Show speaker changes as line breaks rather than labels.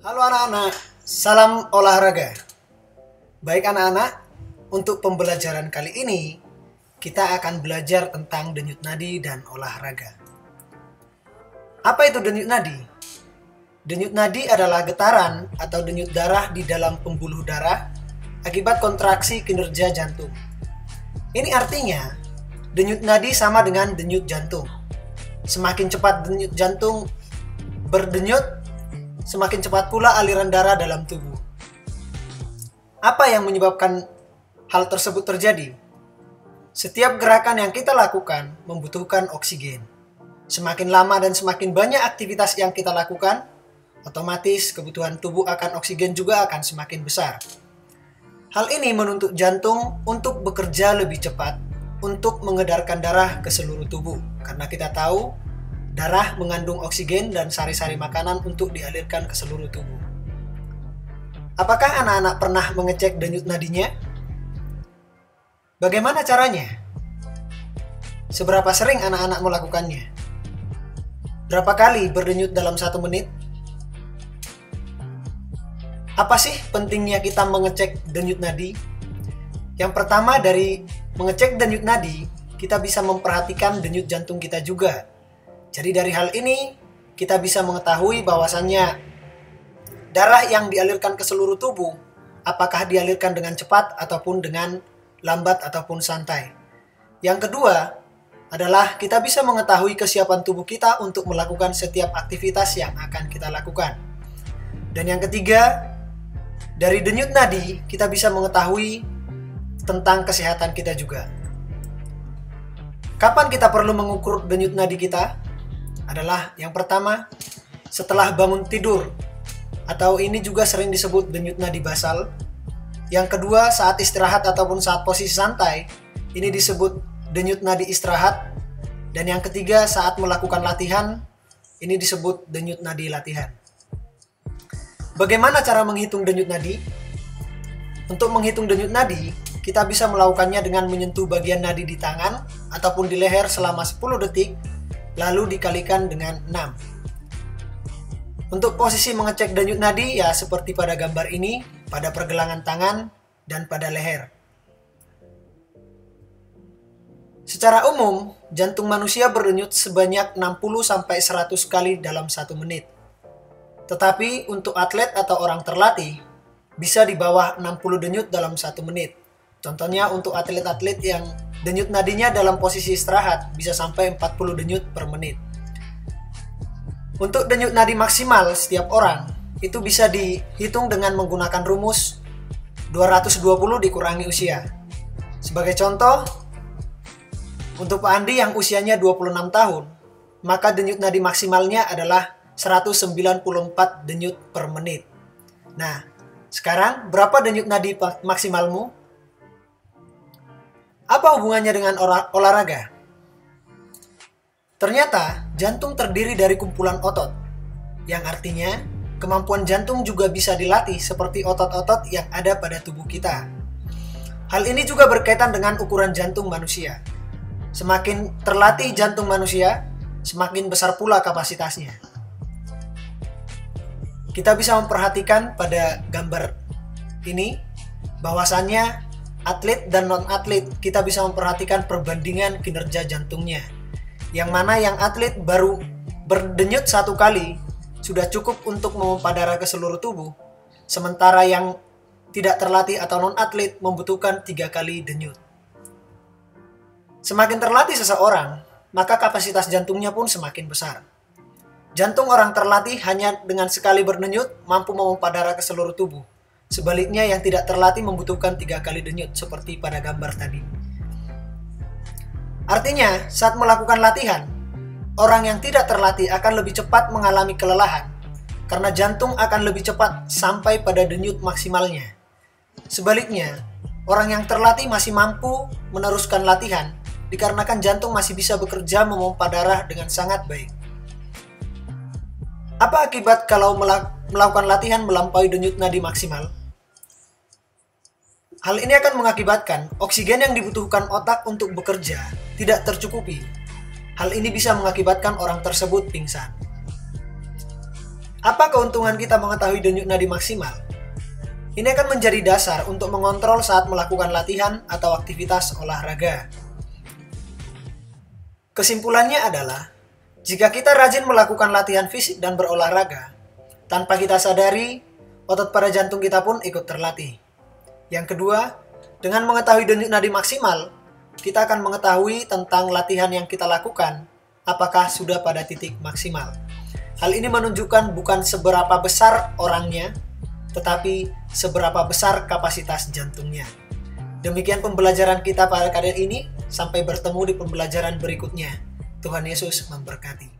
Halo anak-anak, salam olahraga. Baik anak-anak, untuk pembelajaran kali ini kita akan belajar tentang denyut nadi dan olahraga. Apa itu denyut nadi? Denyut nadi adalah getaran atau denyut darah di dalam pembuluh darah akibat kontraksi kinerja jantung. Ini artinya denyut nadi sama dengan denyut jantung. Semakin cepat denyut jantung berdenyut, semakin cepat pula aliran darah dalam tubuh. Apa yang menyebabkan hal tersebut terjadi? Setiap gerakan yang kita lakukan membutuhkan oksigen. Semakin lama dan semakin banyak aktivitas yang kita lakukan, otomatis kebutuhan tubuh akan oksigen juga akan semakin besar. Hal ini menuntut jantung untuk bekerja lebih cepat untuk mengedarkan darah ke seluruh tubuh. Karena kita tahu darah mengandung oksigen dan sari-sari makanan untuk dialirkan ke seluruh tubuh. Apakah anak-anak pernah mengecek denyut nadinya? Bagaimana caranya? Seberapa sering anak-anak melakukannya? Berapa kali berdenyut dalam 1 menit? Apa sih pentingnya kita mengecek denyut nadi? Yang pertama, dari mengecek denyut nadi, kita bisa memperhatikan denyut jantung kita juga. Jadi dari hal ini, kita bisa mengetahui bahwasannya darah yang dialirkan ke seluruh tubuh, apakah dialirkan dengan cepat ataupun dengan lambat ataupun santai. Yang kedua adalah kita bisa mengetahui kesiapan tubuh kita untuk melakukan setiap aktivitas yang akan kita lakukan. Dan yang ketiga, dari denyut nadi kita bisa mengetahui tentang kesehatan kita juga. Kapan kita perlu mengukur denyut nadi kita? Adalah yang pertama, setelah bangun tidur, atau ini juga sering disebut denyut nadi basal. Yang kedua, saat istirahat ataupun saat posisi santai, ini disebut denyut nadi istirahat. Dan yang ketiga, saat melakukan latihan, ini disebut denyut nadi latihan. Bagaimana cara menghitung denyut nadi? Untuk menghitung denyut nadi, kita bisa melakukannya dengan menyentuh bagian nadi di tangan ataupun di leher selama 10 detik, lalu dikalikan dengan 6. Untuk posisi mengecek denyut nadi ya seperti pada gambar ini, pada pergelangan tangan dan pada leher. Secara umum, jantung manusia berdenyut sebanyak 60-100 kali dalam 1 menit. Tetapi untuk atlet atau orang terlatih, bisa di bawah 60 denyut dalam 1 menit. Contohnya untuk atlet-atlet yang denyut nadinya dalam posisi istirahat bisa sampai 40 denyut per menit. Untuk denyut nadi maksimal setiap orang itu bisa dihitung dengan menggunakan rumus 220 dikurangi usia. Sebagai contoh, untuk Pak Andi yang usianya 26 tahun, maka denyut nadi maksimalnya adalah 194 denyut per menit. Nah, sekarang berapa denyut nadi maksimalmu? Apa hubungannya dengan olahraga? Ternyata jantung terdiri dari kumpulan otot, yang artinya kemampuan jantung juga bisa dilatih seperti otot-otot yang ada pada tubuh kita. Hal ini juga berkaitan dengan ukuran jantung manusia. Semakin terlatih jantung manusia, semakin besar pula kapasitasnya. Kita bisa memperhatikan pada gambar ini bahwasannya atlet dan non-atlet, kita bisa memperhatikan perbandingan kinerja jantungnya. Yang mana yang atlet baru berdenyut 1 kali sudah cukup untuk memompa darah ke seluruh tubuh. Sementara yang tidak terlatih atau non-atlet membutuhkan 3 kali denyut. Semakin terlatih seseorang, maka kapasitas jantungnya pun semakin besar. Jantung orang terlatih hanya dengan sekali berdenyut mampu memompa darah ke seluruh tubuh. Sebaliknya yang tidak terlatih membutuhkan 3 kali denyut seperti pada gambar tadi. Artinya saat melakukan latihan, orang yang tidak terlatih akan lebih cepat mengalami kelelahan karena jantung akan lebih cepat sampai pada denyut maksimalnya. Sebaliknya, orang yang terlatih masih mampu meneruskan latihan dikarenakan jantung masih bisa bekerja memompa darah dengan sangat baik. Apa akibat kalau melakukan latihan melampaui denyut nadi maksimal? Hal ini akan mengakibatkan oksigen yang dibutuhkan otak untuk bekerja tidak tercukupi. Hal ini bisa mengakibatkan orang tersebut pingsan. Apa keuntungan kita mengetahui denyut nadi maksimal? Ini akan menjadi dasar untuk mengontrol saat melakukan latihan atau aktivitas olahraga. Kesimpulannya adalah, jika kita rajin melakukan latihan fisik dan berolahraga, tanpa kita sadari, otot pada jantung kita pun ikut terlatih. Yang kedua, dengan mengetahui denyut nadi maksimal, kita akan mengetahui tentang latihan yang kita lakukan, apakah sudah pada titik maksimal. Hal ini menunjukkan bukan seberapa besar orangnya, tetapi seberapa besar kapasitas jantungnya. Demikian pembelajaran kita pada kali ini. Sampai bertemu di pembelajaran berikutnya. Tuhan Yesus memberkati.